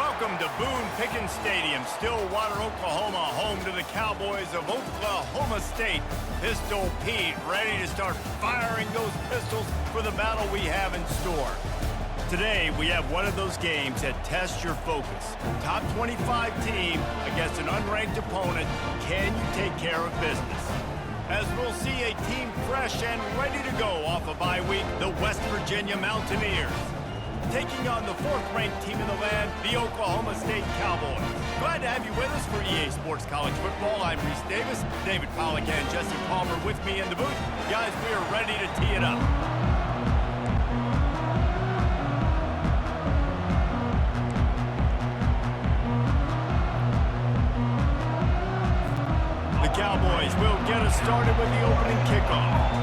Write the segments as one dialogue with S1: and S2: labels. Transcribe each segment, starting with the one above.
S1: Welcome to Boone Pickens Stadium, Stillwater, Oklahoma, home to the Cowboys of Oklahoma State. Pistol Pete ready to start firing those pistols for the battle we have in store. Today, we have one of those games that tests your focus. Top 25 team against an unranked opponent. Can you take care of business? As we'll see a team fresh and ready to go off a bye week, the West Virginia Mountaineers. Taking on the fourth-ranked team in the land, the Oklahoma State Cowboys. Glad to have you with us for EA Sports College Football. I'm Reese Davis, David Pollack and Jesse Palmer with me in the booth. Guys, we are ready to tee it up. The Cowboys will get us started with the opening kickoff.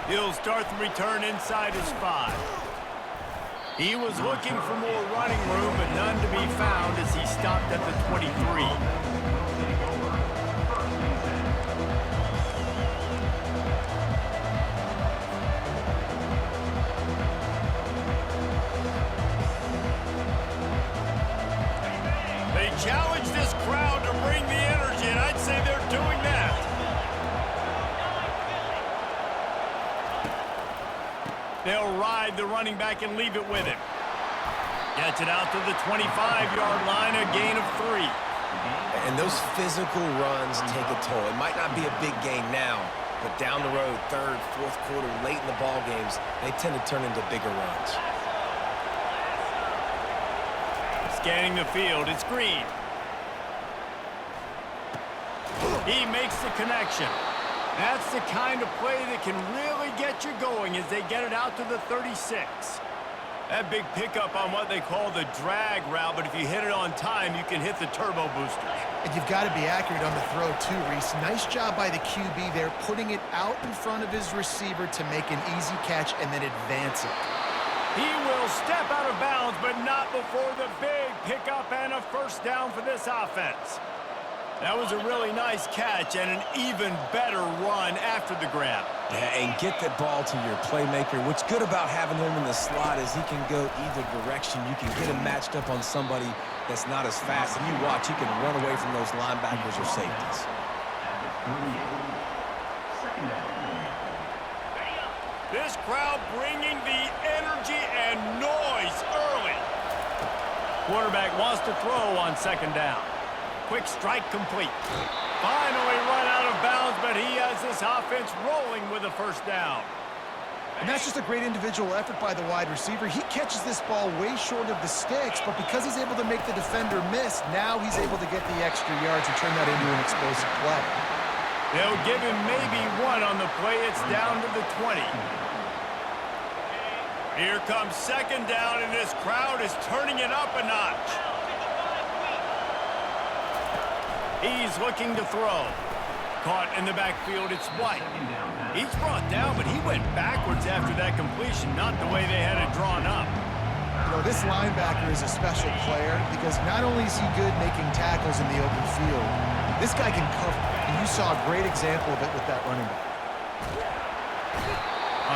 S1: He'll start the return inside his 5. He was looking for more running room, but none to be found as he stopped at the 23. They challenge this crowd to bring the energy, and I'd say they're doing that. They'll ride the running back and leave it with him. Gets it out to the 25-yard line, a gain of 3.
S2: And those physical runs take a toll. It might not be a big gain now, but down the road, third, fourth quarter, late in the ball games, they tend to turn into bigger runs.
S1: Scanning the field, it's Green. He makes the connection. That's the kind of play that can really get you going as they get it out to the 36. That big pickup on what they call the drag route, but if you hit it on time, you can hit the turbo boosters.
S3: And you've got to be accurate on the throw too, Reese. Nice job by the QB there, putting it out in front of his receiver to make an easy catch and then advance it.
S1: He will step out of bounds, but not before the big pickup and a first down for this offense. That was a really nice catch and an even better run after the grab.
S2: Yeah, and get that ball to your playmaker. What's good about having him in the slot is he can go either direction. You can get him matched up on somebody that's not as fast. And you watch, he can run away from those linebackers or safeties.
S1: This crowd bringing the energy and noise early. Quarterback wants to throw on second down. Quick strike complete. Finally run out of bounds, but he has this offense rolling with a first down.
S3: And that's just a great individual effort by the wide receiver. He catches this ball way short of the sticks, but because he's able to make the defender miss, now he's able to get the extra yards and turn that into an explosive play.
S1: They'll give him maybe one on the play. It's down to the 20. Here comes second down, and this crowd is turning it up a notch. He's looking to throw. Caught in the backfield, it's White. He's brought down, but he went backwards after that completion, not the way they had it drawn up.
S3: You know, this linebacker is a special player because not only is he good making tackles in the open field, this guy can cover. And you saw a great example of it with that running back.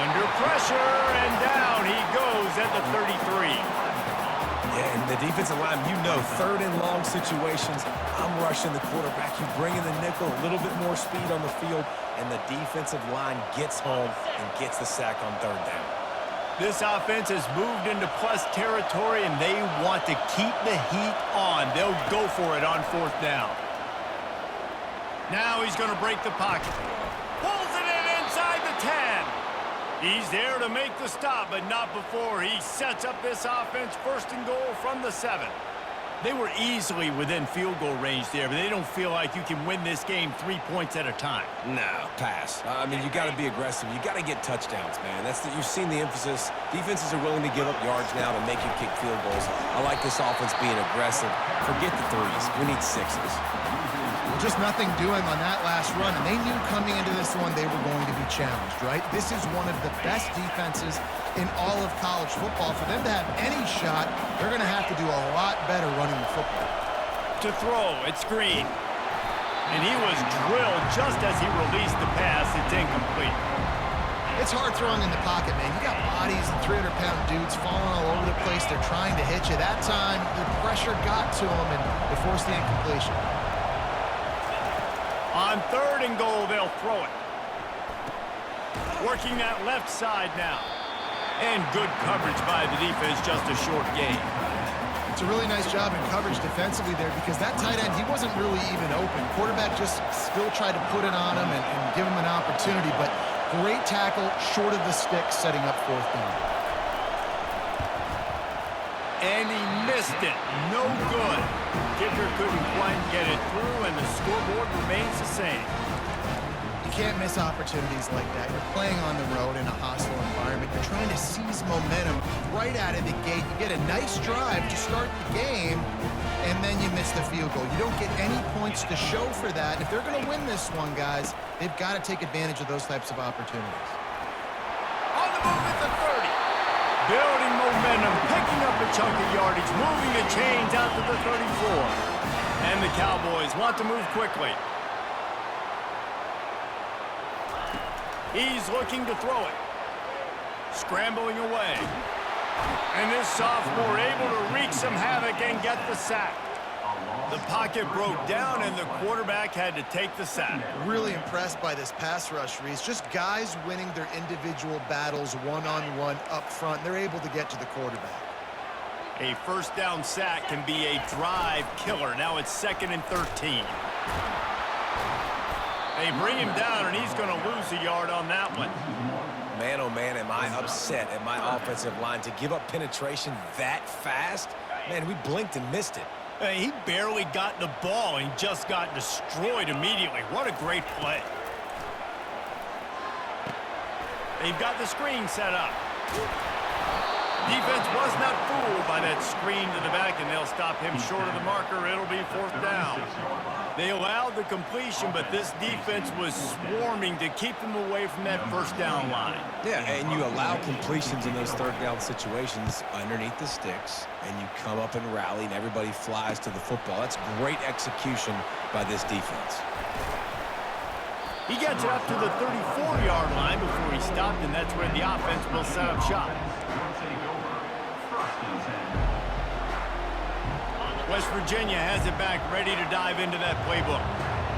S1: Under pressure, and down he goes at the 33.
S2: Yeah, and the defensive line, you know, third and long situations, I'm rushing the quarterback. You bring in the nickel, a little bit more speed on the field, and the defensive line gets home and gets the sack on third down.
S1: This offense has moved into plus territory, and they want to keep the heat on. They'll go for it on fourth down. Now he's going to break the pocket. Pulls it in inside the 10. He's there to make the stop, but not before he sets up this offense first and goal from the 7. They were easily within field goal range there, but they don't feel like you can win this game 3 points at a time.
S2: No, pass. I mean, you got to be aggressive. You got to get touchdowns, man. You've seen the emphasis. Defenses are willing to give up yards now to make you kick field goals. I like this offense being aggressive. Forget the threes. We need sixes.
S3: Well, just nothing doing on that last run, and they knew coming into this one they were going to be challenged, right? This is one of the best defenses in all of college football. For them to have any shot, they're going to have to do a lot better running the football.
S1: To throw, it's Green. And he was drilled just as he released the pass. It's incomplete.
S3: It's hard throwing in the pocket, man. You got bodies and 300-pound dudes falling all over the place. They're trying to hit you. That time, the pressure got to them, and they forced the incompletion.
S1: On 3rd and goal, they'll throw it. Working that left side now. And good coverage by the defense, just a short gain.
S3: It's a really nice job in coverage defensively there because that tight end, he wasn't really even open. Quarterback just still tried to put it on him and give him an opportunity, but great tackle short of the stick, setting up 4th down.
S1: And he missed it. No good. Kicker couldn't quite get it through, and the scoreboard remains the same.
S3: You can't miss opportunities like that. You're playing on the road in a hostile environment. You're trying to seize momentum right out of the gate. You get a nice drive to start the game, and then you miss the field goal. You don't get any points to show for that. If they're going to win this one, guys, they've got to take advantage of those types of opportunities.
S1: On the move at the 30. Building momentum, picking up a chunk of yardage, moving the chains out to the 34. And the Cowboys want to move quickly. He's looking to throw it. Scrambling away. And this sophomore able to wreak some havoc and get the sack. The pocket broke down, and the quarterback had to take the sack.
S3: Really impressed by this pass rush, Reese. Just guys winning their individual battles one-on-one up front. They're able to get to the quarterback.
S1: A 1st down sack can be a drive killer. Now it's 2nd and 13. They bring him down, and he's going to lose a yard on that one.
S2: Man, oh man, am I upset at my offensive line to give up penetration that fast? Man, we blinked and missed it.
S1: He barely got the ball and just got destroyed immediately. What a great play. They've got the screen set up. Defense was not fooled by that screen to the back, and they'll stop him short of the marker. It'll be 4th down. They allowed the completion, but this defense was swarming to keep them away from that 1st down line.
S2: Yeah, and you allow completions in those 3rd down situations underneath the sticks, and you come up and rally, and everybody flies to the football. That's great execution by this defense.
S1: He gets it up to the 34-yard line before he stopped, and that's where the offense will set up shop. West Virginia has it back, ready to dive into that playbook.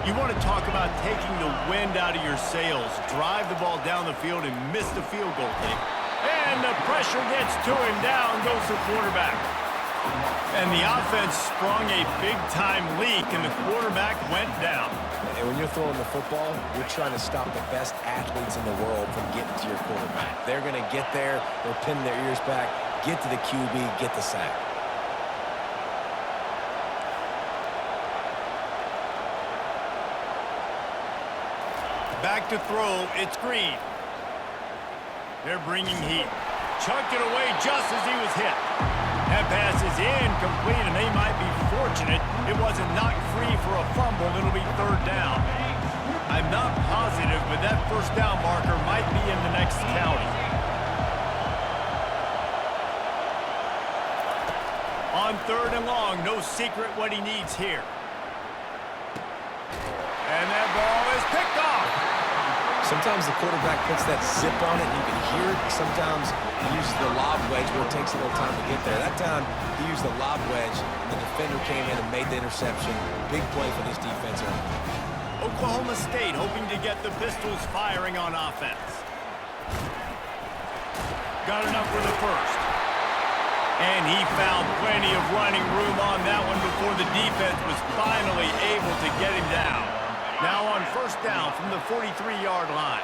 S1: You want to talk about taking the wind out of your sails. Drive the ball down the field and miss the field goal kick. And the pressure gets to him. Down goes the quarterback. And the offense sprung a big-time leak, and the quarterback went down.
S2: And when you're throwing the football, you're trying to stop the best athletes in the world from getting to your quarterback. They're going to get there, they'll pin their ears back, get to the QB, get the sack.
S1: Back to throw, it's Green. They're bringing heat. Chucked it away just as he was hit. That pass is incomplete, and they might be fortunate it wasn't knocked free for a fumble. It'll be 3rd down. I'm not positive, but that 1st down marker might be in the next county. On 3rd and long, no secret what he needs here. And that ball is picked off.
S2: Sometimes the quarterback puts that zip on it, and you can hear it. Sometimes he uses the lob wedge where it takes a little time to get there. That time, he used the lob wedge, and the defender came in and made the interception. Big play for this defense.
S1: Oklahoma State hoping to get the Pistols firing on offense. Got enough for the 1st. And he found plenty of running room on that one before the defense was finally able to get him down. Now on 1st down from the 43-yard line.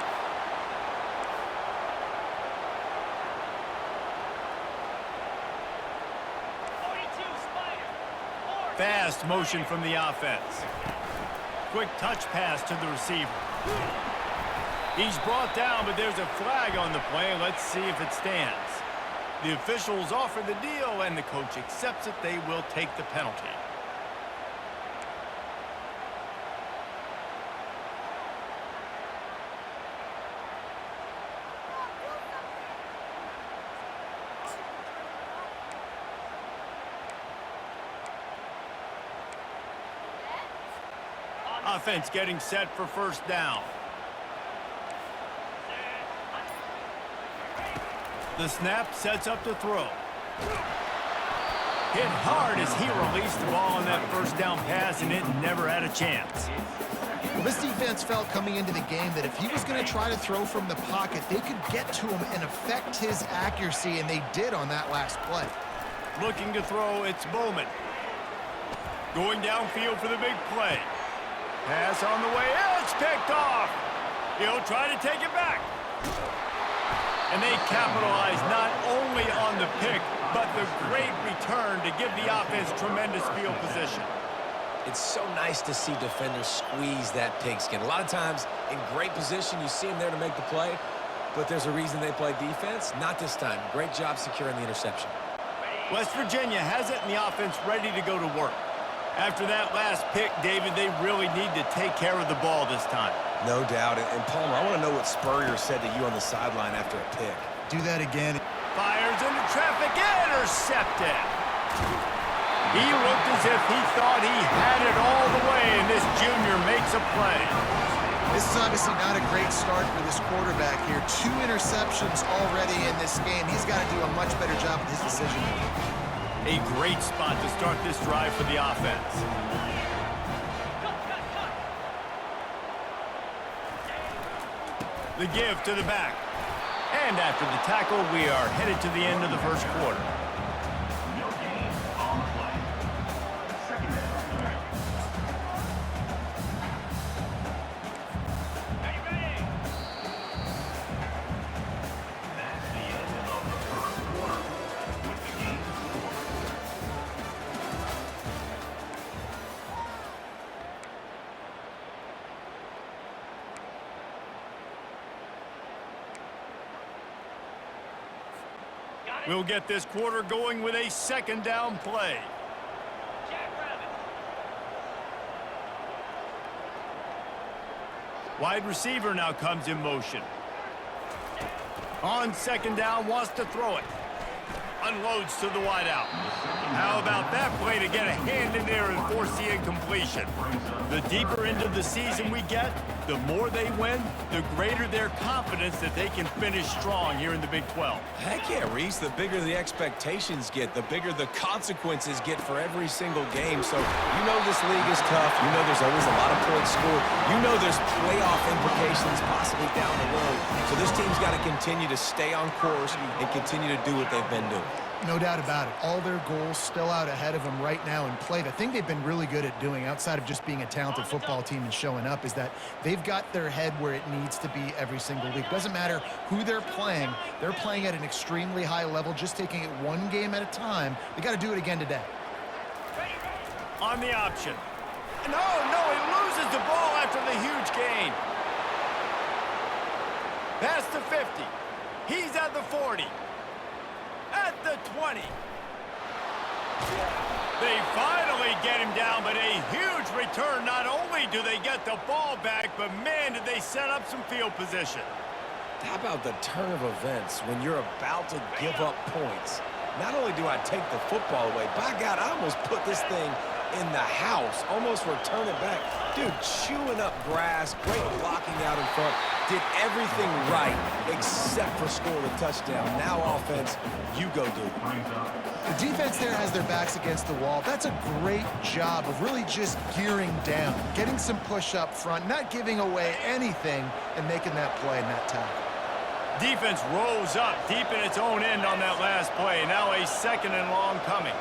S1: Fast motion from the offense. Quick touch pass to the receiver. He's brought down, but there's a flag on the play. Let's see if it stands. The officials offer the deal, and the coach accepts it. They will take the penalty. Offense getting set for 1st down. The snap sets up the throw. Hit hard as he released the ball on that first down pass, and it never had a chance.
S3: Well, this defense felt coming into the game that if he was going to try to throw from the pocket, they could get to him and affect his accuracy, and they did on that last play.
S1: Looking to throw, it's Bowman. Going downfield for the big play. Pass on the way, it's picked off. He'll try to take it back. And they capitalize not only on the pick, but the great return to give the offense tremendous field position.
S2: It's so nice to see defenders squeeze that pigskin. A lot of times in great position, you see them there to make the play, but there's a reason they play defense. Not this time. Great job securing the interception.
S1: West Virginia has it in the offense ready to go to work. After that last pick, David, they really need to take care of the ball this time.
S2: No doubt. And Palmer, I want to know what Spurrier said to you on the sideline after a pick.
S3: Do that again.
S1: Fires into traffic, intercepted. He looked as if he thought he had it all the way, and this junior makes a play.
S3: This is obviously not a great start for this quarterback here. 2 interceptions already in this game. He's got to do a much better job with his decision.
S1: A great spot to start this drive for the offense. The give to the back. And after the tackle, we are headed to the end of the first quarter. We'll get this quarter going with a second down play. Wide receiver now comes in motion. On second down, wants to throw it. Unloads to the wideout. How about that play to get a hand in there and force the incompletion? The deeper into the season we get, the more they win, the greater their confidence that they can finish strong here in the Big 12.
S2: Heck yeah, Reese. The bigger the expectations get, the bigger the consequences get for every single game. So you know this league is tough. You know there's always a lot of points scored. You know there's playoff implications possibly down the road. So this team's got to continue to stay on course and continue to do what they've been doing.
S3: No doubt about it. All their goals still out ahead of them right now in play. The thing they've been really good at doing, outside of just being a talented football team and showing up, is that they've got their head where it needs to be every single week. Doesn't matter who they're playing at an extremely high level, just taking it one game at a time. They got to do it again today.
S1: On the option. No, he loses the ball after the huge gain. Past the 50. He's at the 40. At the 20. They finally get him down, but a huge return. Not only do they get the ball back, but man, did they set up some field position.
S2: How about the turn of events when you're about to give up points? Not only do I take the football away, by God, I almost put this thing in the house, almost return it back. Dude, chewing up grass, great blocking out in front, did everything right except for scoring a touchdown. Now offense, you go do it.
S3: The defense there has their backs against the wall. That's a great job of really just gearing down, getting some push up front, not giving away anything, and making that play and that tackle.
S1: Defense rose up deep in its own end on that last play. Now a second and long coming.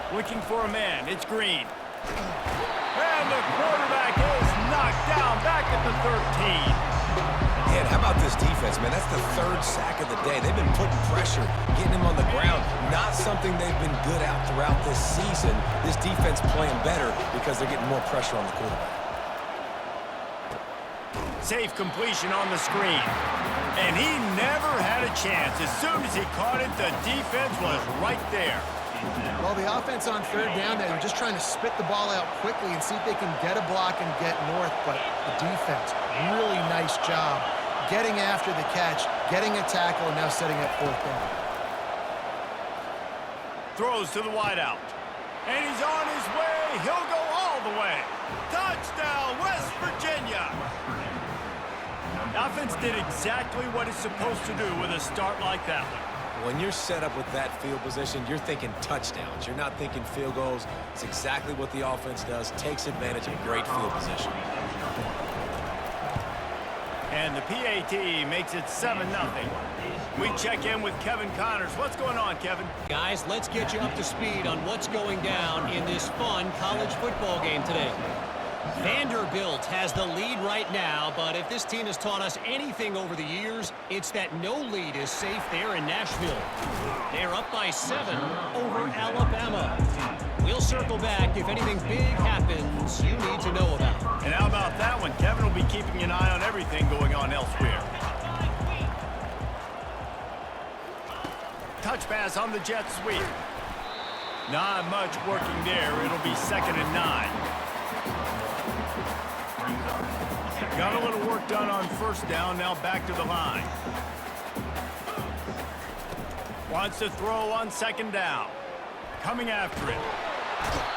S1: Looking for a man. It's Green. And the quarterback is knocked down back at the 13.
S2: And how about this defense, man? That's the 3rd sack of the day. They've been putting pressure, getting him on the ground. Not something they've been good at throughout this season. This defense playing better because they're getting more pressure on the quarterback.
S1: Safe completion on the screen. And he never had a chance. As soon as he caught it, the defense was right there.
S3: Well, the offense on 3rd down, they're just trying to spit the ball out quickly and see if they can get a block and get north. But the defense, really nice job getting after the catch, getting a tackle, and now setting up 4th down.
S1: Throws to the wideout. And he's on his way. He'll go all the way. Touchdown, West Virginia. Offense did exactly what it's supposed to do with a start like that one.
S2: When you're set up with that field position, you're thinking touchdowns. You're not thinking field goals. It's exactly what the offense does. Takes advantage of great field position.
S1: And the PAT makes it 7-0. We check in with Kevin Connors. What's going on, Kevin?
S4: Guys, let's get you up to speed on what's going down in this fun college football game today. Vanderbilt has the lead right now, but if this team has taught us anything over the years, it's that no lead is safe there in Nashville. They're up by 7 over Alabama. We'll circle back if anything big happens you need to know about.
S1: And how about that one? Kevin will be keeping an eye on everything going on elsewhere. Touch pass on the jet sweep. Not much working there. It'll be 2nd and 9. Got a little work done on 1st down, now back to the line. Wants to throw on 2nd down. Coming after it.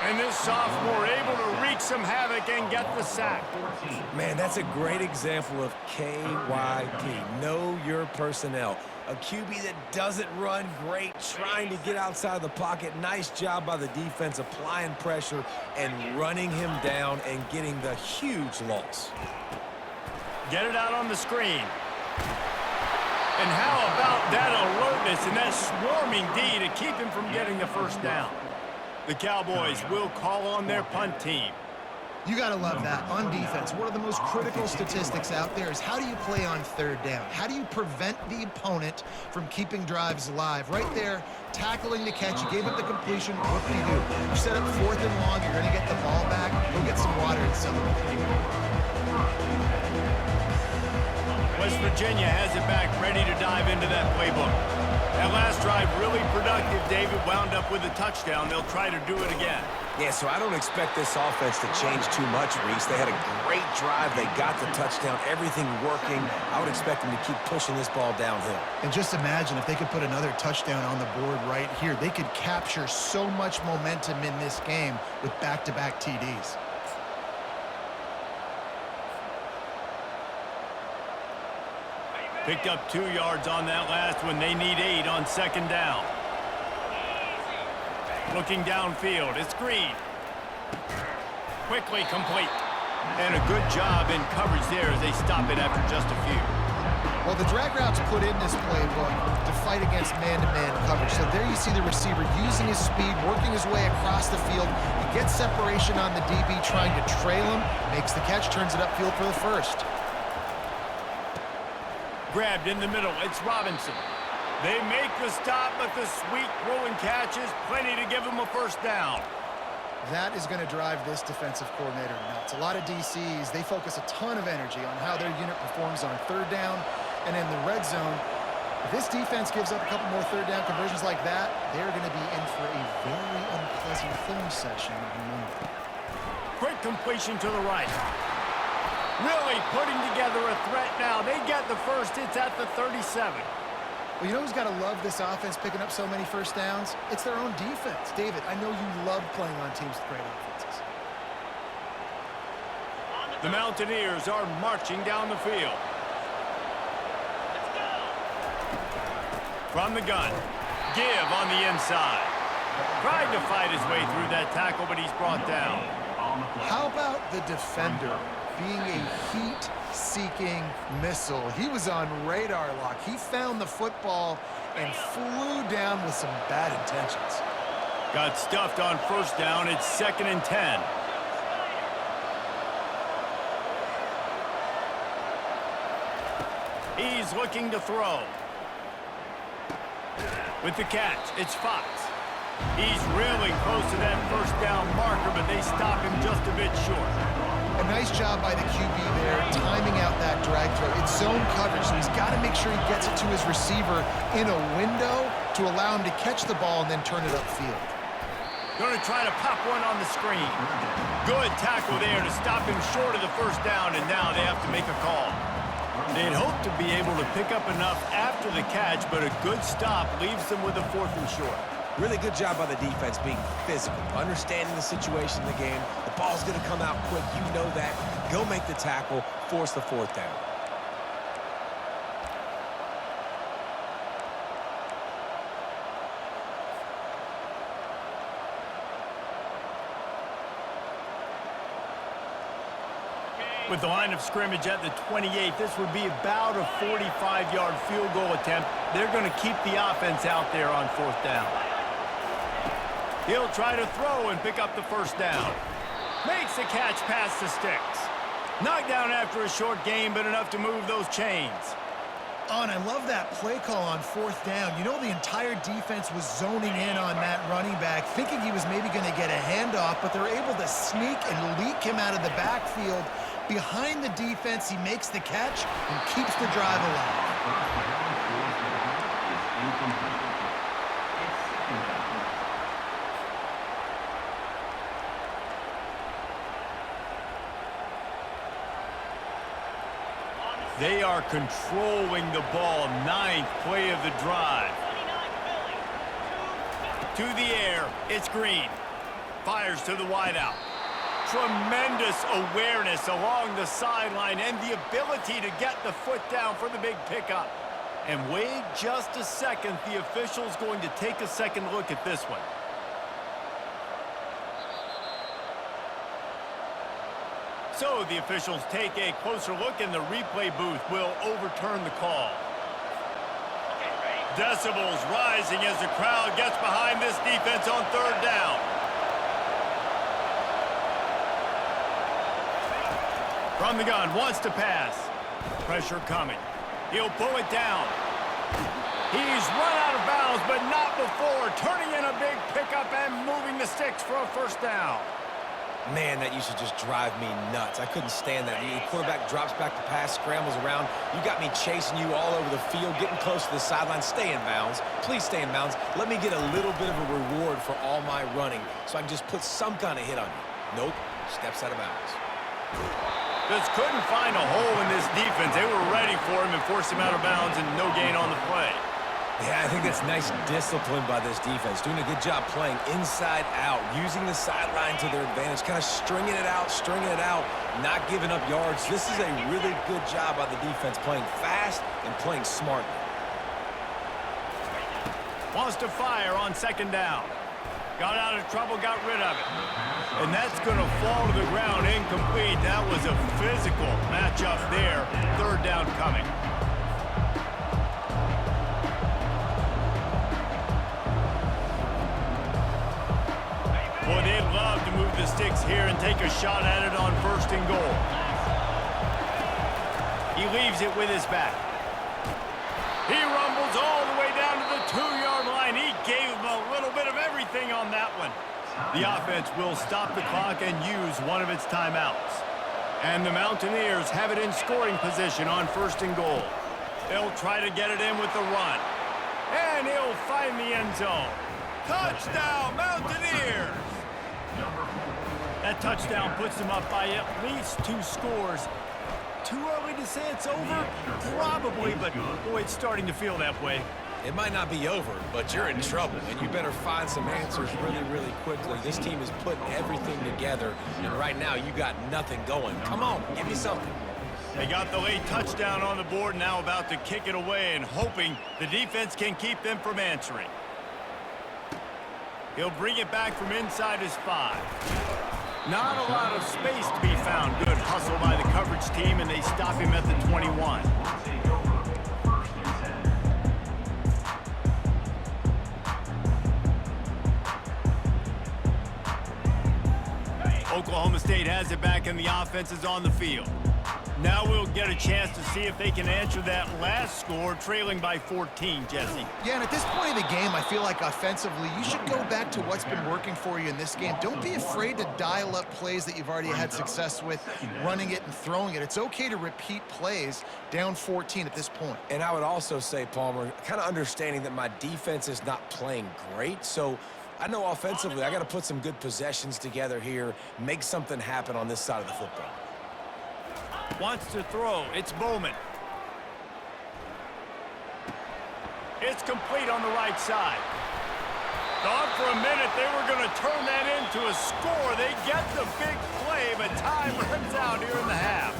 S1: And this sophomore able to wreak some havoc and get the sack.
S2: Man, that's a great example of KYP. Know your personnel. A QB that doesn't run great, trying to get outside the pocket. Nice job by the defense applying pressure and running him down and getting the huge loss.
S1: Get it out on the screen. And how about that alertness and that swarming D to keep him from getting the 1st down? The Cowboys will call on their punt team.
S3: You got to love that. On defense, one of the most critical statistics out there is how do you play on 3rd down? How do you prevent the opponent from keeping drives alive? Right there, tackling the catch. You gave up the completion. What do? You set up 4th and long. You're going to get the ball back. Go get some water and celebrate.
S1: West Virginia has it back, ready to dive into that playbook. That last drive really productive. David wound up with a touchdown. They'll try to do it again.
S2: Yeah, so I don't expect this offense to change too much, Reese. They had a great drive. They got the touchdown, everything working. I would expect them to keep pushing this ball downhill.
S3: And just imagine if they could put another touchdown on the board right here. They could capture so much momentum in this game with back-to-back TDs.
S1: Picked up 2 yards on that last one. They need 8 on 2nd down. Looking downfield. It's Green. Quickly complete. And a good job in coverage there as they stop it after just a few.
S3: Well, the drag routes put in this playbook to fight against man-to-man coverage. So there you see the receiver using his speed, working his way across the field. He gets separation on the DB, trying to trail him, makes the catch, turns it upfield for the 1st.
S1: Grabbed in the middle. It's Robinson. They make the stop, but the sweet rolling catch is plenty to give them a 1st down.
S3: That is going to drive this defensive coordinator nuts. A lot of DCs, they focus a ton of energy on how their unit performs on 3rd down and in the red zone. If this defense gives up a couple more 3rd down conversions like that, they're going to be in for a very unpleasant film session on Monday.
S1: Quick completion to the right. Really putting together a threat now. They get the 1st. It's at the 37.
S3: Well, you know who's got to love this offense picking up so many 1st downs? It's their own defense. David, I know you love playing on teams with great offenses.
S1: The Mountaineers are marching down the field. From the gun. Give on the inside. Tried to fight his way through that tackle, but he's brought down.
S3: How about the defender being a heat-seeking missile? He was on radar lock. He found the football and flew down with some bad intentions.
S1: Got stuffed on 1st down. It's 2nd and 10. He's looking to throw. With the catch, it's Fox. He's really close to that 1st down marker, but they stop him just a bit short.
S3: A nice job by the QB there, timing out that drag throw. It's zone coverage, so he's got to make sure he gets it to his receiver in a window to allow him to catch the ball and then turn it upfield.
S1: Going to try to pop one on the screen. Good tackle there to stop him short of the 1st down, and now they have to make a call. They'd hoped to be able to pick up enough after the catch, but a good stop leaves them with a 4th and short.
S2: Really good job by the defense being physical, understanding the situation in the game. The ball's going to come out quick. You know that. Go make the tackle, force the 4th down.
S1: With the line of scrimmage at the 28, this would be about a 45-yard field goal attempt. They're going to keep the offense out there on 4th down. He'll try to throw and pick up the 1st down. Makes the catch past the sticks. Knocked down after a short gain, but enough to move those chains.
S3: Oh, and I love that play call on 4th down. You know, the entire defense was zoning in on that running back, thinking he was maybe going to get a handoff, but they're able to sneak and leak him out of the backfield. Behind the defense, he makes the catch and keeps the drive alive.
S1: They are controlling the ball. 9th play of the drive. To the air. It's Green. Fires to the wideout. Tremendous awareness along the sideline and the ability to get the foot down for the big pickup. And wait just a second. The official's going to take a second look at this one. So the officials take a closer look, and the replay booth will overturn the call. Decibels rising as the crowd gets behind this defense on 3rd down. From the gun, wants to pass. Pressure coming. He'll pull it down. He's run out of bounds, but not before. Turning in a big pickup and moving the sticks for a 1st down.
S2: Man, that used to just drive me nuts. I couldn't stand that. The quarterback drops back to pass, scrambles around. You got me chasing you all over the field, getting close to the sideline. Stay in bounds. Please stay in bounds. Let me get a little bit of a reward for all my running so I can just put some kind of hit on you. Nope. Steps out of bounds.
S1: Just couldn't find a hole in this defense. They were ready for him and forced him out of bounds, and no gain on the play.
S2: Yeah, I think that's nice discipline by this defense. Doing a good job playing inside out, using the sideline to their advantage, kind of stringing it out, not giving up yards. This is a really good job by the defense, playing fast and playing smart.
S1: Wants to fire on 2nd down. Got out of trouble, got rid of it. And that's going to fall to the ground incomplete. That was a physical matchup there. 3rd down coming. Boy, they'd love to move the sticks here and take a shot at it on 1st and goal. He leaves it with his back. He rumbles all the way down to the 2-yard line. He gave him a little bit of everything on that one. The offense will stop the clock and use one of its timeouts. And the Mountaineers have it in scoring position on 1st and goal. They'll try to get it in with the run. And he'll find the end zone. Touchdown, Mountaineers! That touchdown puts them up by at least 2 scores. Too early to say it's over? Probably, but boy, it's starting to feel that way.
S2: It might not be over, but you're in trouble, and you better find some answers really, really quickly. This team is putting everything together, and right now you got nothing going. Come on, give me something.
S1: They got the late touchdown on the board, now about to kick it away and hoping the defense can keep them from answering. He'll bring it back from inside his 5. Not a lot of space to be found. Good hustle by the coverage team, and they stop him at the 21. Oklahoma State has it back, and the offense is on the field. Now we'll get a chance to see if they can answer that last score, trailing by 14, Jesse.
S3: Yeah, and at this point of the game, I feel like offensively, you should go back to what's been working for you in this game. Don't be afraid to dial up plays that you've already had success with, running it and throwing it. It's okay to repeat plays down 14 at this point.
S2: And I would also say, Palmer, kind of understanding that my defense is not playing great, so I know offensively I got to put some good possessions together here, make something happen on this side of the football.
S1: Wants to throw. It's Bowman. It's complete on the right side. Thought for a minute they were going to turn that into a score. They get the big play, but time runs out here in the half.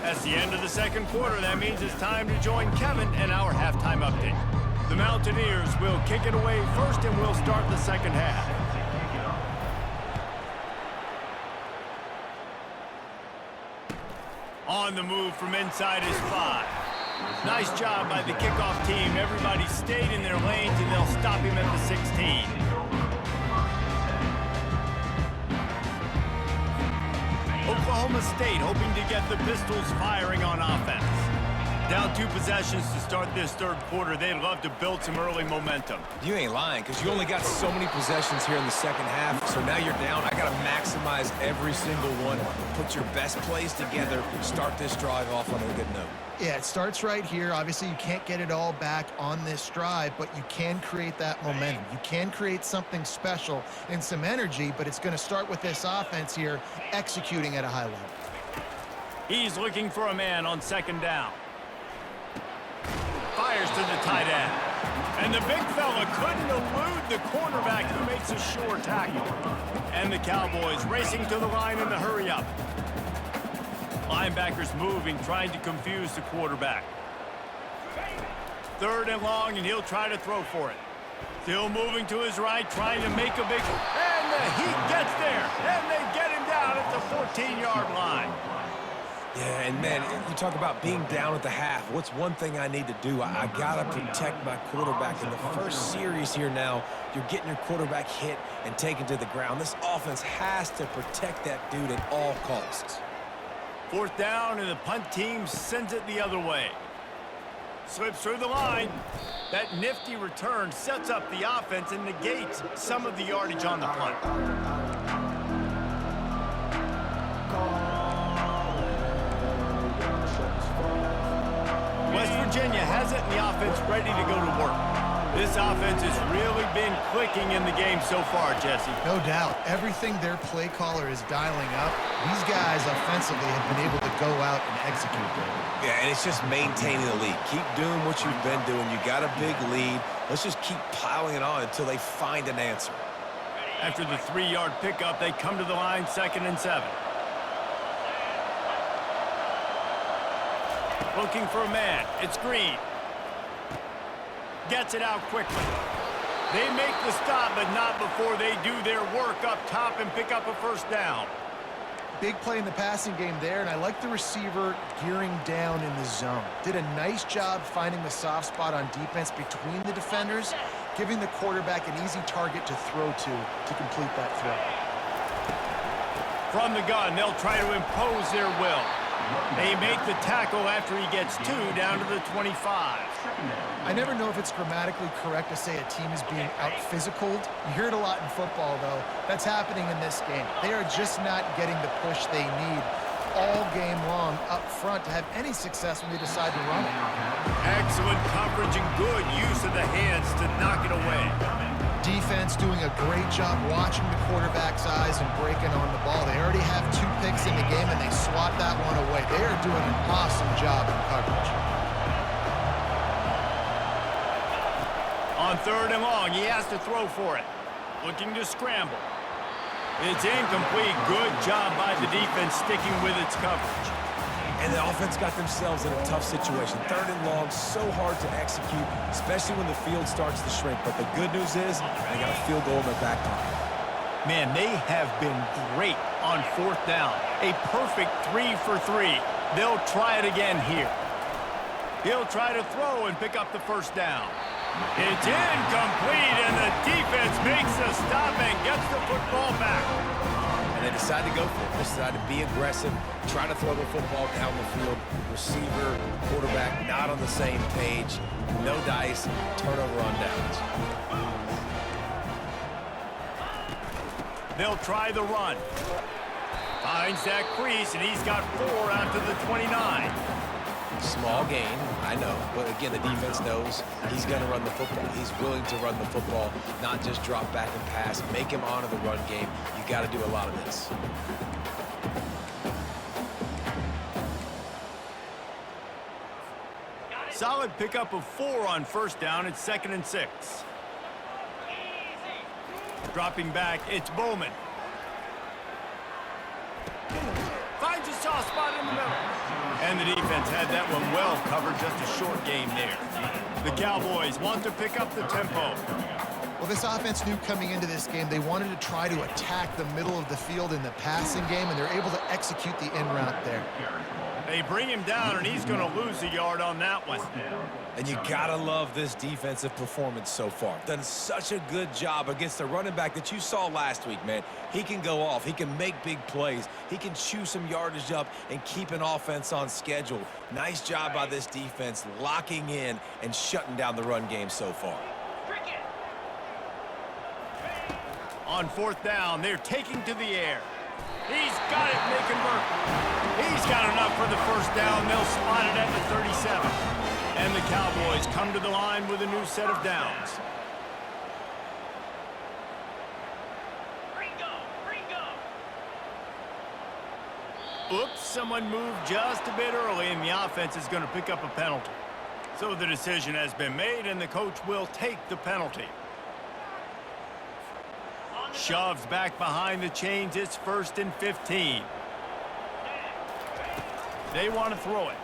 S1: That's the end of the 2nd quarter. That means it's time to join Kevin and our halftime update. The Mountaineers will kick it away first, and we'll start the 2nd half. On the move from inside his 5. Nice job by the kickoff team. Everybody stayed in their lanes, and they'll stop him at the 16. Oklahoma State hoping to get the Pistols firing on offense. Down 2 possessions to start this third quarter. They'd love to build some early momentum.
S2: You ain't lying, because you only got so many possessions here in the second half, so now you're down. I got to maximize every single one. Put your best plays together. Start this drive off on a good note.
S3: Yeah, it starts right here. Obviously, you can't get it all back on this drive, but you can create that momentum. You can create something special and some energy, but it's going to start with this offense here executing at a high level.
S1: He's looking for a man on second down. Fires to the tight end. And the big fella couldn't elude the cornerback who makes a sure tackle. And the Cowboys racing to the line in the hurry-up. Linebackers moving, trying to confuse the quarterback. 3rd and long, and he'll try to throw for it. Still moving to his right, trying to make a big... And he gets there, and they get him down at the 14-yard line.
S2: Yeah, and man, you talk about being down at the half. What's one thing I need to do? I got to protect my quarterback. In the first series here now, you're getting your quarterback hit and taken to the ground. This offense has to protect that dude at all costs.
S1: 4th down, and the punt team sends it the other way. Slips through the line. That nifty return sets up the offense and negates some of the yardage on the punt. West Virginia has it, and the offense ready to go to work. This offense has really been clicking in the game so far, Jesse.
S3: No doubt. Everything their play caller is dialing up, these guys offensively have been able to go out and execute there.
S2: Yeah, and it's just maintaining the lead. Keep doing what you've been doing. You got a big lead. Let's just keep piling it on until they find an answer.
S1: After the 3-yard pickup, they come to the line 2nd and 7. Looking for a man. It's Green. Gets it out quickly. They make the stop, but not before they do their work up top and pick up a 1st down.
S3: Big play in the passing game there, and I like the receiver gearing down in the zone. Did a nice job finding the soft spot on defense between the defenders, giving the quarterback an easy target to throw to complete that throw.
S1: From the gun, they'll try to impose their will. They make the tackle after he gets 2 down to the 25.
S3: I never know if it's grammatically correct to say a team is being out-physicaled. You hear it a lot in football, though. That's happening in this game. They are just not getting the push they need all game long up front to have any success when they decide to run it.
S1: Excellent coverage and good use of the hands to knock it away.
S3: Defense doing a great job watching the quarterback's eyes and breaking on the ball. They already have 2 picks in the game, and they swat that one away. They are doing an awesome job in coverage.
S1: On 3rd and long, he has to throw for it. Looking to scramble. It's incomplete. Good job by the defense sticking with its coverage.
S2: And the offense got themselves in a tough situation. 3rd and long, so hard to execute, especially when the field starts to shrink. But the good news is they got a field goal in their back pocket.
S1: Man, they have been great on 4th down. A perfect 3 for 3. They'll try it again here. He'll try to throw and pick up the 1st down. It's incomplete, and the defense makes the stop and gets the football back.
S2: And they decide to go for it. They decide to be aggressive, try to throw the football down the field. Receiver, quarterback, not on the same page. No dice, turnover on downs.
S1: They'll try the run. Finds that crease, and he's got 4 out to the 29.
S2: Small gain, I know, but again, the defense knows he's going to run the football. He's willing to run the football, not just drop back and pass, make him honor the run game. You got to do a lot of this.
S1: Solid pickup of 4 on 1st down. It's 2nd and 6. Dropping back, it's Bowman. Finds a soft spot in the middle. And the defense had that one well covered. Just a short game there. The Cowboys want to pick up the tempo.
S3: Well, this offense knew coming into this game they wanted to try to attack the middle of the field in the passing game, and they're able to execute the in route there.
S1: They bring him down, and he's going to lose a yard on that one.
S2: And you gotta love this defensive performance so far. Done such a good job against the running back that you saw last week, man. He can go off. He can make big plays. He can chew some yardage up and keep an offense on schedule. Nice job by this defense locking in and shutting down the run game so far.
S1: On fourth down, they're taking to the air. He's got it, making work. He's got enough for the first down. They'll spot it at the 37. And the Cowboys come to the line with a new set of downs. Oops, someone moved just a bit early, and the offense is going to pick up a penalty. So the decision has been made, and the coach will take the penalty. Shoves back behind the chains. It's 1st and 15. They want to throw it.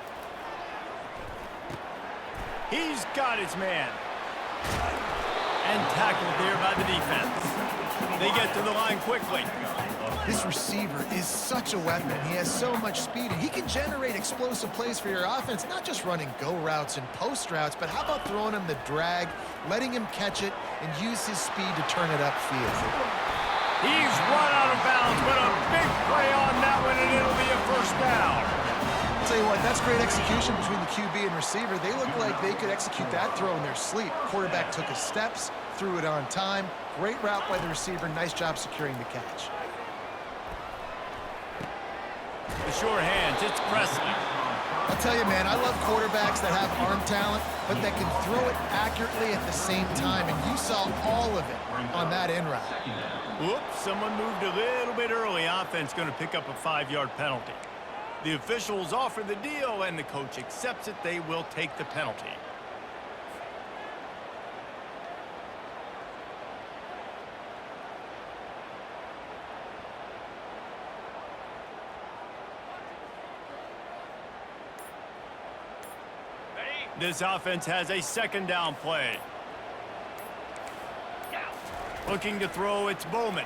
S1: He's got his man. And tackled there by the defense. They get to the line quickly.
S3: This receiver is such a weapon. He has so much speed, and he can generate explosive plays for your offense, not just running go routes and post routes, but how about throwing him the drag, letting him catch it, and use his speed to turn it upfield.
S1: He's run out of bounds, but a big play on that one, and it'll be a first down.
S3: I'll tell you what, that's great execution between the QB and receiver. They look like they could execute that throw in their sleep. Quarterback took his steps, threw it on time. Great route by the receiver. Nice job securing the catch.
S1: The sure hands, it's Presley.
S3: I'll tell you, man, I love quarterbacks that have arm talent, but that can throw it accurately at the same time, and you saw all of it on that in route.
S1: Whoops, someone moved a little bit early. Offense going to pick up a 5-yard penalty. The officials offer the deal, and the coach accepts it. They will take the penalty. This offense has a 2nd down play. Looking to throw, it's Bowman.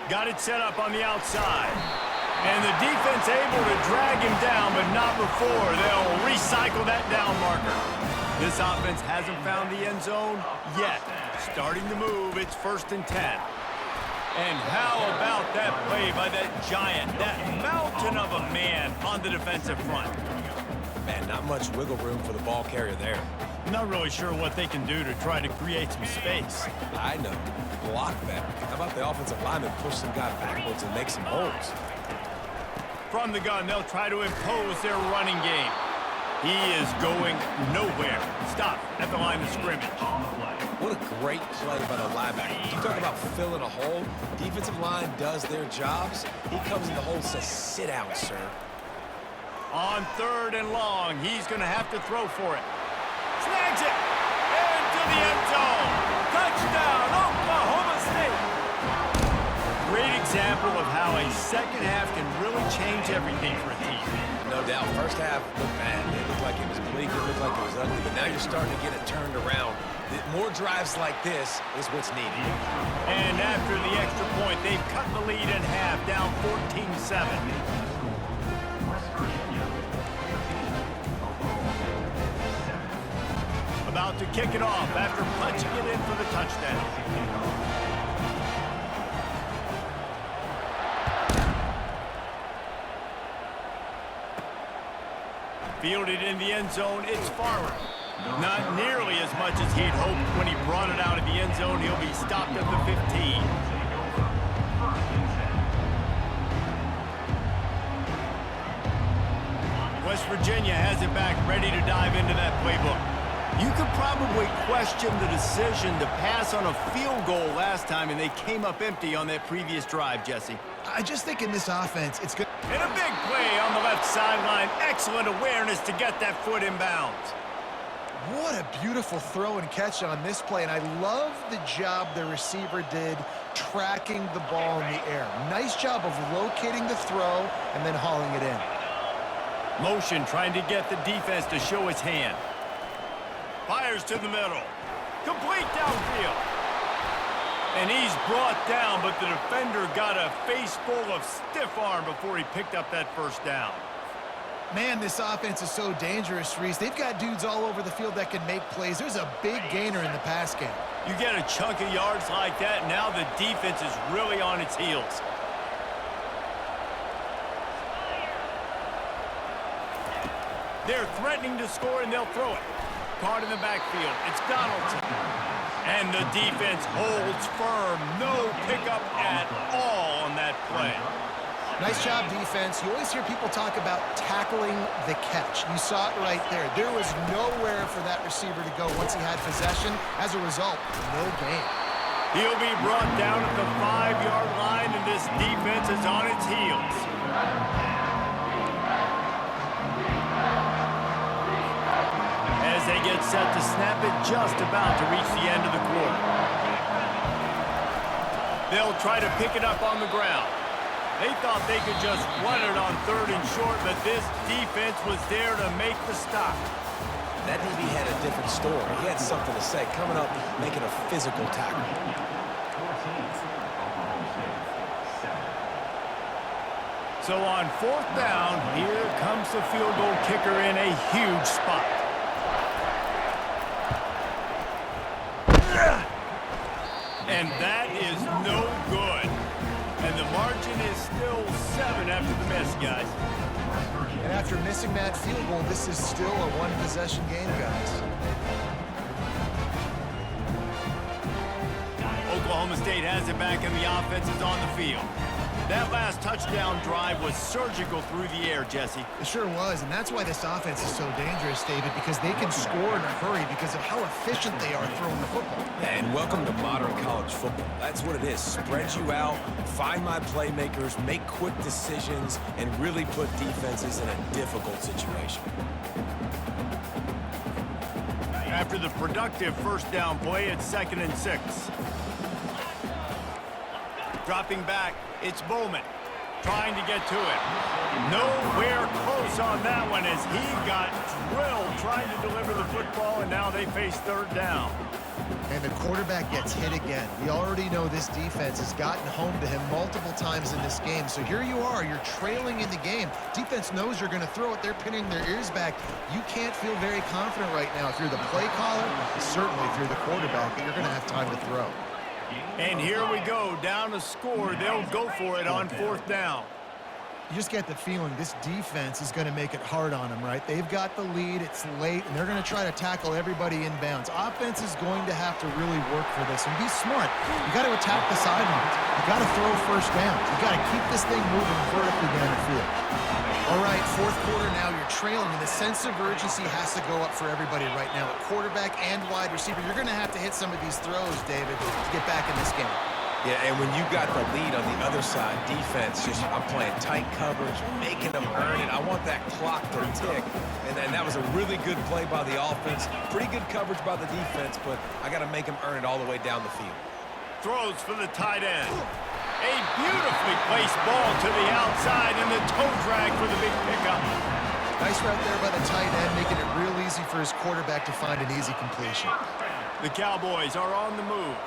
S1: Got it set up on the outside. And the defense able to drag him down, but not before. They'll recycle that down marker. This offense hasn't found the end zone yet. Starting to move, it's 1st and 10. And how about that play by that giant, that mountain of a man on the defensive front?
S2: Man, not much wiggle room for the ball carrier there.
S1: Not really sure what they can do to try to create some space.
S2: I know. Block better. How about the offensive lineman push some guy backwards and make some holes?
S1: From the gun, they'll try to impose their running game. He is going nowhere. Stop at the line of scrimmage.
S2: What a great play by the linebacker. You talk about filling a hole. Defensive line does their jobs. He comes in the hole and says, sit down, sir.
S1: On 3rd and long, he's going to have to throw for it. Snags it! Into the end zone! Touchdown, Oklahoma State! Great example of how a second half can really change everything for a team.
S2: No doubt. First half looked bad. It looked like it was bleak. It looked like it was ugly. But now you're starting to get it turned around. More drives like this is what's needed.
S1: And after the extra point, they've cut the lead in half, down 14-7. About to kick it off after punching it in for the touchdown. Fielded in the end zone, it's Farmer. Not nearly as much as he'd hoped when he brought it out of the end zone. He'll be stopped at the 15. West Virginia has it back, ready to dive into that playbook. You could probably question the decision to pass on a field goal last time, and they came up empty on that previous drive, Jesse.
S3: I just think in this offense, it's good.
S1: And a big play on the left sideline. Excellent awareness to get that foot in bounds.
S3: What a beautiful throw and catch on this play, and I love the job the receiver did tracking the ball in the air. Nice job of locating the throw and then hauling it in.
S1: Motion trying to get the defense to show his hand. Fires to the middle. Complete downfield. And he's brought down, but the defender got a face full of stiff arm before he picked up that first down.
S3: Man, this offense is so dangerous, Reese. They've got dudes all over the field that can make plays. There's a big gainer in the pass game.
S1: You get a chunk of yards like that, now the defense is really on its heels. They're threatening to score, and they'll throw it. Caught in the backfield. It's Donaldson. And the defense holds firm. No pickup at all on that play.
S3: Nice job, defense. You always hear people talk about tackling the catch. You saw it right there. There was nowhere for that receiver to go once he had possession. As a result, no gain.
S1: He'll be brought down at the 5-yard line, and this defense is on its heels. As they get set to snap it, just about to reach the end of the quarter. They'll try to pick it up on the ground. They thought they could just run it on 3rd and short, but this defense was there to make the stop.
S2: That DB had a different story. He had something to say, coming up, making a physical tackle.
S1: So on 4th down, here comes the field goal kicker in a huge spot. And that is no good. And the margin is still 7 after the miss, guys.
S3: And after missing that field goal, this is still a one-possession game, guys.
S1: Oklahoma State has it back, and the offense is on the field. That last touchdown drive was surgical through the air, Jesse.
S3: It sure was, and that's why this offense is so dangerous, David, because they can score in a hurry because of how efficient they are throwing the football.
S2: Yeah, and welcome to modern college football. That's what it is. Spread you out, find my playmakers, make quick decisions, and really put defenses in a difficult situation.
S1: After the productive first down play, it's 2nd and 6. Dropping back, it's Bowman trying to get to it. Nowhere close on that one as he got drilled trying to deliver the football, and now they face 3rd down.
S3: And the quarterback gets hit again. We already know this defense has gotten home to him multiple times in this game. So here you are, you're trailing in the game. Defense knows you're going to throw it. They're pinning their ears back. You can't feel very confident right now if you're the play caller, certainly if you're the quarterback, that you're going to have time to throw.
S1: And here we go, down to score. They'll go for it on 4th down.
S3: You just get the feeling this defense is going to make it hard on them, right? They've got the lead, it's late, and they're going to try to tackle everybody inbounds. Offense is going to have to really work for this and be smart. You got to attack the sidelines. You got to throw first down. You got to keep this thing moving vertically down the field. All right, 4th quarter now, you're trailing, and the sense of urgency has to go up for everybody right now. At quarterback and wide receiver, you're going to have to hit some of these throws, David, to get back in this game.
S2: Yeah, and when you got the lead on the other side, defense, I'm playing tight coverage, making them earn it. I want that clock to tick. And that was a really good play by the offense. Pretty good coverage by the defense, but I got to make them earn it all the way down the field.
S1: Throws for the tight end. A beautifully placed ball to the outside, and the toe drag for the big pickup.
S3: Nice route there by the tight end, making it real easy for his quarterback to find an easy completion.
S1: The Cowboys are on the move.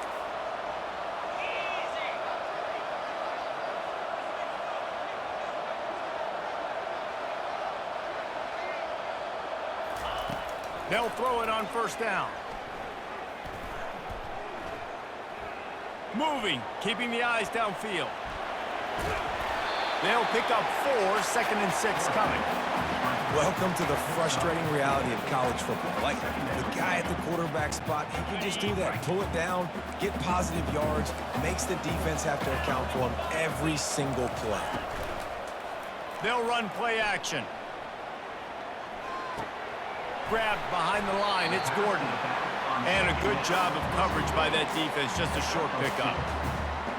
S1: They'll throw it on 1st down. Moving, keeping the eyes downfield. They'll pick up 4, 2nd and 6 coming.
S2: Welcome to the frustrating reality of college football. Like, the guy at the quarterback spot, he can just do that. Pull it down, get positive yards, makes the defense have to account for him every single play.
S1: They'll run play action. Grabbed behind the line, it's Gordon. And a good job of coverage by that defense, just a short pickup.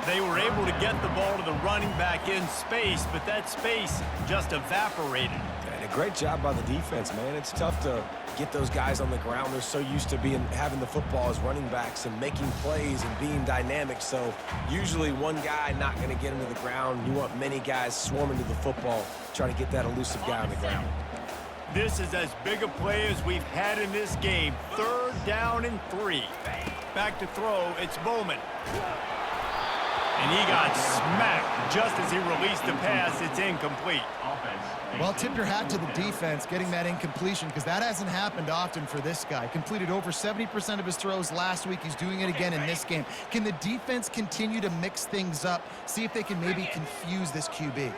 S1: They were able to get the ball to the running back in space, but that space just evaporated.
S2: And a great job by the defense, man. It's tough to get those guys on the ground. They're so used to having the football as running backs and making plays and being dynamic. So usually one guy not going to get him to the ground. You want many guys swarming to the football, trying to get that elusive guy on the ground.
S1: This is as big a play as we've had in this game. 3rd down and 3. Back to throw, it's Bowman. And he got smacked just as he released the pass. It's incomplete.
S3: Well, tip your hat to the defense getting that incompletion because that hasn't happened often for this guy. Completed over 70% of his throws last week. He's doing it again in this game. Can the defense continue to mix things up? See if they can maybe confuse this QB.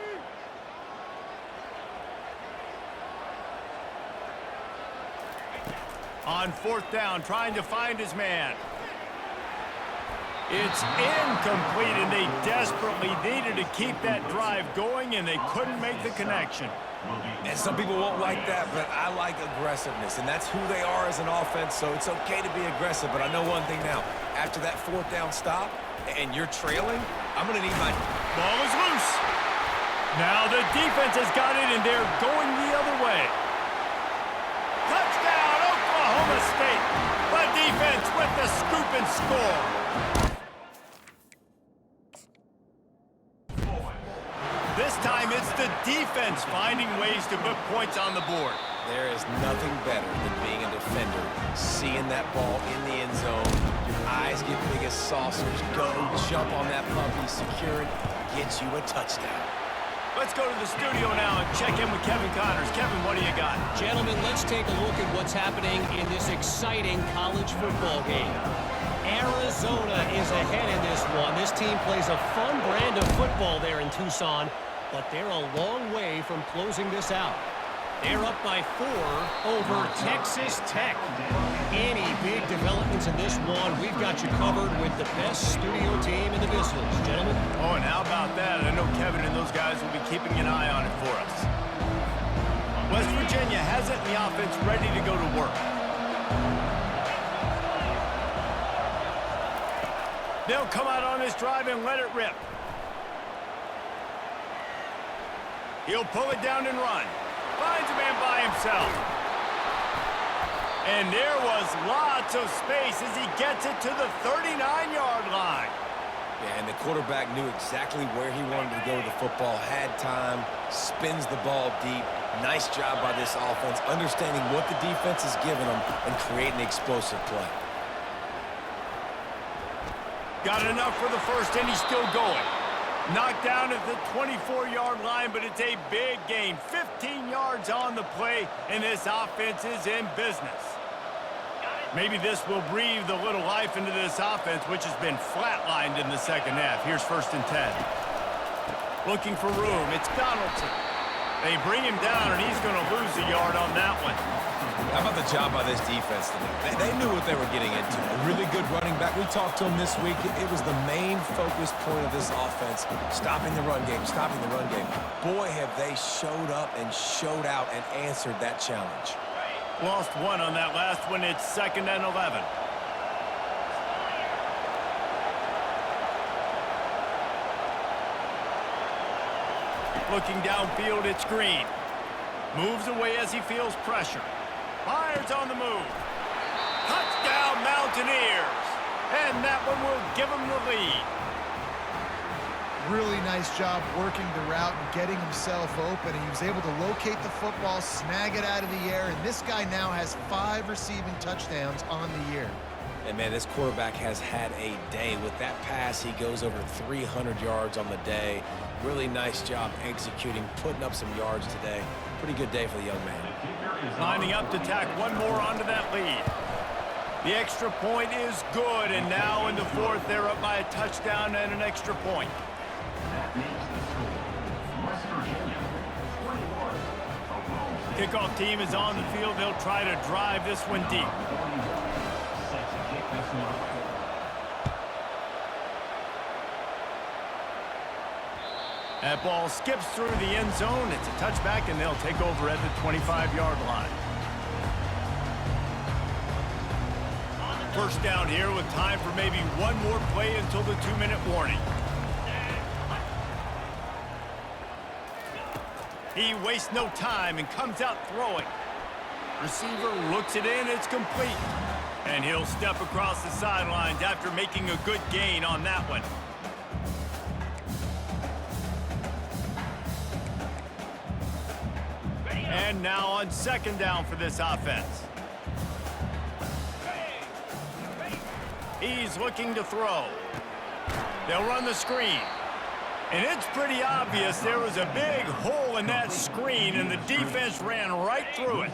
S1: On fourth down, trying to find his man. It's incomplete, and they desperately needed to keep that drive going, and they couldn't make the connection.
S2: And some people won't like that, but I like aggressiveness, and that's who they are as an offense, so it's okay to be aggressive. But I know one thing now. After that fourth down stop, and you're trailing, I'm going to need my...
S1: Ball is loose. Now the defense has got it, and they're going the other way. Touchdown, Oklahoma State. The defense with the scoop and score. This time it's the defense finding ways to put points on the board.
S2: There is nothing better than being a defender, seeing that ball in the end zone. Your eyes get big as saucers. Go, jump on that puppy, secure it, get you a touchdown.
S1: Let's go to the studio now and check in with Kevin Connors. Kevin, what do you got?
S4: Gentlemen, let's take a look at what's happening in this exciting college football game. Arizona is ahead in this one. This team plays a fun brand of football there in Tucson, but they're a long way from closing this out. They're up by 4 over Texas Tech. Any big developments in this one, we've got you covered with the best studio team in the business. Gentlemen?
S1: Oh, and how about that? I know Kevin and those guys will be keeping an eye on it for us. West Virginia has it in the offense ready to go to work. They'll come out on this drive and let it rip. He'll pull it down and run. Finds a man by himself. And there was lots of space as he gets it to the 39-yard line.
S2: Yeah, and the quarterback knew exactly where he wanted to go with the football, had time, spins the ball deep. Nice job by this offense, understanding what the defense is giving them and creating the explosive play.
S1: Got enough for the first, and he's still going. Knocked down at the 24-yard line, but it's a big gain. 15 yards on the play, and this offense is in business. Maybe this will breathe a little life into this offense, which has been flatlined in the second half. Here's 1st and 10. Looking for room. It's Donaldson. They bring him down, and he's going to lose a yard on that one.
S2: How about the job by this defense today? They knew what they were getting into. A really good running back. We talked to him this week. It was the main focus point of this offense, stopping the run game, stopping the run game. Boy, have they showed up and showed out and answered that challenge.
S1: Lost one on that last one. It's 2nd and 11. Looking downfield, it's Green. Moves away as he feels pressure. Fires on the move. Touchdown, Mountaineers. And that one will give him the lead.
S3: Really nice job working the route and getting himself open. He was able to locate the football, snag it out of the air, and this guy now has 5 receiving touchdowns on the year.
S2: And, man, this quarterback has had a day. With that pass, he goes over 300 yards on the day. Really nice job executing, putting up some yards today. Pretty good day for the young man.
S1: Lining up to tack one more onto that lead. The extra point is good, and now in the 4th, they're up by a touchdown and an extra point. Kickoff team is on the field. They'll try to drive this one deep. That ball skips through the end zone. It's a touchback, and they'll take over at the 25-yard line. First down here with time for maybe one more play until the 2-minute warning. He wastes no time and comes out throwing. Receiver looks it in. It's complete. And he'll step across the sidelines after making a good gain on that one. And now on 2nd down for this offense. He's looking to throw. They'll run the screen. And it's pretty obvious there was a big hole in that screen, and the defense ran right through it.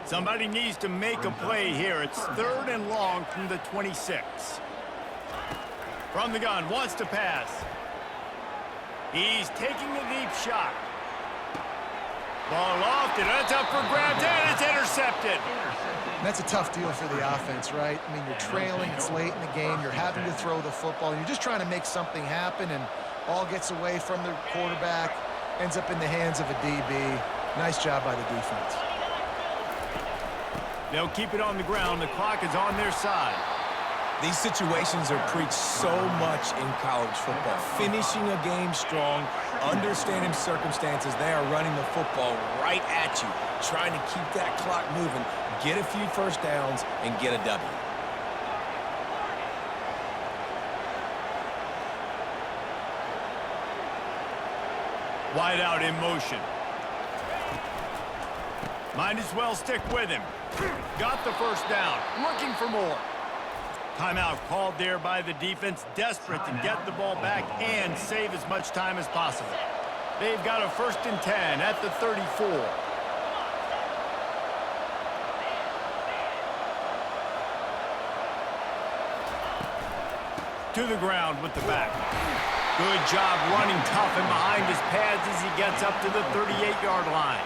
S1: Somebody needs to make a play here. It's 3rd and long from the 26. From the gun, wants to pass. He's taking a deep shot. Ball lofted, that's up for grabs, and it's intercepted.
S3: That's a tough deal for the offense, right? I mean, you're trailing, it's late in the game, you're having to throw the football, and you're just trying to make something happen, and ball gets away from the quarterback, ends up in the hands of a DB. Nice job by the defense.
S1: They'll keep it on the ground. The clock is on their side.
S2: These situations are preached so much in college football. Finishing a game strong, understanding circumstances. They are running the football right at you, trying to keep that clock moving, get a few first downs, and get a W.
S1: Wide out in motion. Might as well stick with him. Got the first down. Looking for more. Timeout called there by the defense, desperate to get the ball back and save as much time as possible. They've got a 1st and 10 at the 34. To the ground with the back. Good job running tough and behind his pads as he gets up to the 38-yard line.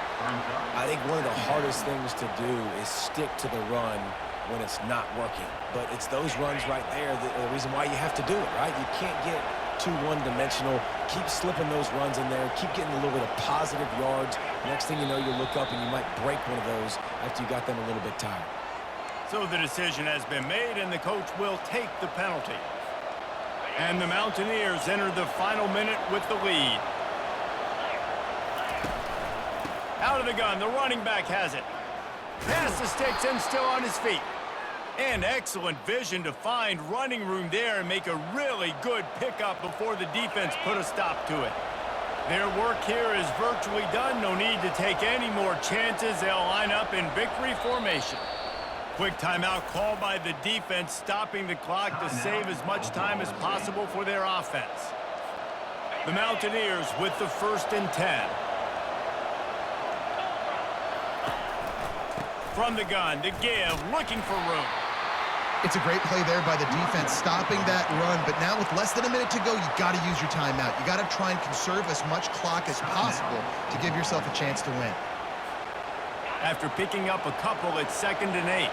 S2: I think one of the hardest things to do is stick to the run when it's not working. But it's those runs right there that are the reason why you have to do it, right? You can't get too one-dimensional. Keep slipping those runs in there. Keep getting a little bit of positive yards. Next thing you know, you look up and you might break one of those after you got them a little bit tired.
S1: So the decision has been made, and the coach will take the penalty. And the Mountaineers enter the final minute with the lead. Out of the gun, the running back has it. Past the sticks and still on his feet. And excellent vision to find running room there and make a really good pickup before the defense put a stop to it. Their work here is virtually done. No need to take any more chances. They'll line up in victory formation. Quick timeout called by the defense, stopping the clock to save as much time as possible for their offense. The Mountaineers with the 1st and 10. From the gun to give, looking for room.
S3: It's a great play there by the defense, stopping that run. But now with less than a minute to go, you got to use your timeout. You got to try and conserve as much clock as possible to give yourself a chance to win.
S1: After picking up a couple, it's 2nd and 8.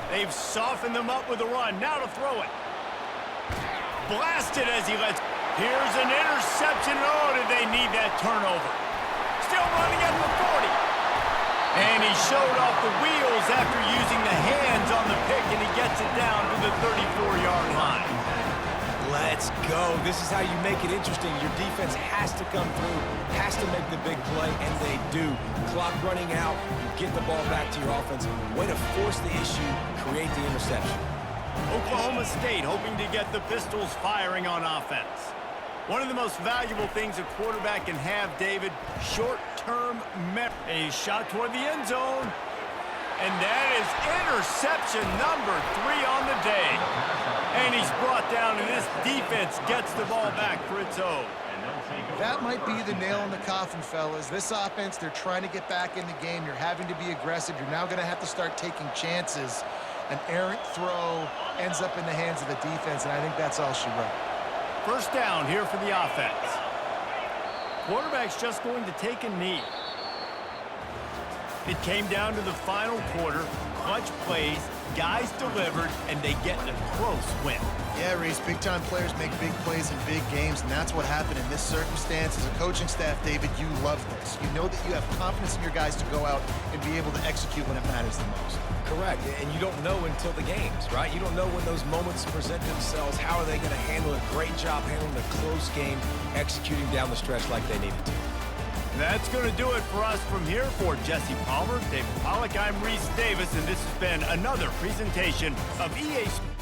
S1: They've softened them up with a run. Now to throw it. Blasted as he lets. Here's an interception. Oh, did they need that turnover? Still running at the 40. And he showed off the wheels after using the hands on the pick, and he gets it down to the 34-yard line.
S2: Let's go. This is how you make it interesting. Your defense has to come through, has to make the big play, and they do. Clock running out, you get the ball back to your offense. Way to force the issue, create the interception.
S1: Oklahoma State hoping to get the Pistols firing on offense. One of the most valuable things a quarterback can have, David, short-term memory. A shot toward the end zone. And that is interception number 3 on the day. And he's brought down, and this defense gets the ball back for its own.
S3: That might be the nail in the coffin, fellas. This offense, they're trying to get back in the game. You're having to be aggressive. You're now going to have to start taking chances. An errant throw ends up in the hands of the defense, and I think that's all she wrote.
S1: First down here for the offense. Quarterback's just going to take a knee. It came down to the final quarter. Clutch plays, guys delivered, and they get a close win.
S3: Yeah, Reese, big-time players make big plays in big games, and that's what happened in this circumstance. As a coaching staff, David, you love this. You know that you have confidence in your guys to go out and be able to execute when it matters the most.
S2: Correct, and you don't know until the games, right? You don't know when those moments present themselves. How are they going to handle it? Great job handling a close game, executing down the stretch like they needed to.
S1: That's going to do it for us from here. For Jesse Palmer, David Pollack, I'm Reese Davis, and this has been another presentation of EA Sports.